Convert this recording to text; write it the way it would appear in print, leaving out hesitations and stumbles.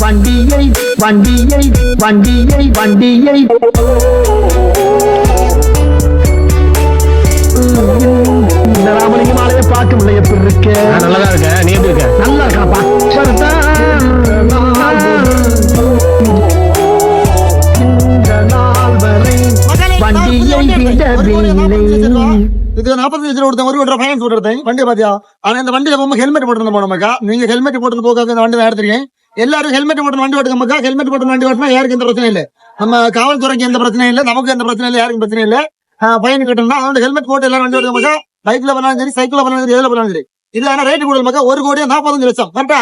வண்டியை வண்டியை வண்டியை வண்டியை இந்த ராமலிங்க மாலையை பார்க்க முடியல. எப்படி இருக்க? நல்லதா இருக்க. நீ எப்படி இருக்க? நல்லா இருக்காப்பா. வண்டியை இது 45 லட்சம் கொடுத்தேன். 1 கோடி ரூபாய் ஃபைனான்ஸ் போட்டுருந்தேன். வண்டியை பாத்தியா? ஆனா இந்த வண்டியில போகும்போது ஹெல்மெட் போட்டு போனோம்க்கா. நீங்க ஹெல்மெட் போட்டு போக இந்த வண்டி எடுத்துருக்கீங்க. எல்லாரும் ஹெல்மெட் போட்டு வண்டி ஓட்டுக்கா. ஹெல்மெட் போட்டு வண்டி ஓட்டினா யாருக்கு எந்த பிரச்சனையும் இல்ல. நம்ம காவல்துறைக்கு எந்த பிரச்சனையும் இல்ல, நமக்கு எந்த பிரச்சனையும் இல்ல, யாருக்கும் பிரச்சனை இல்ல. ஃபைன் கட்டணும். அதோட ஹெல்மெட் போட்டு எல்லாரும் வண்டி ஓட்டுக்கா. பைக்ல பண்ணாலும் சரி, சைக்கிள்ல பண்ணாலும் சரி, எதுல பண்ணாலும் சரி. இது ஆனா ரேட்டு கூட 1 கோடி 45 லட்சம் கரெக்டா?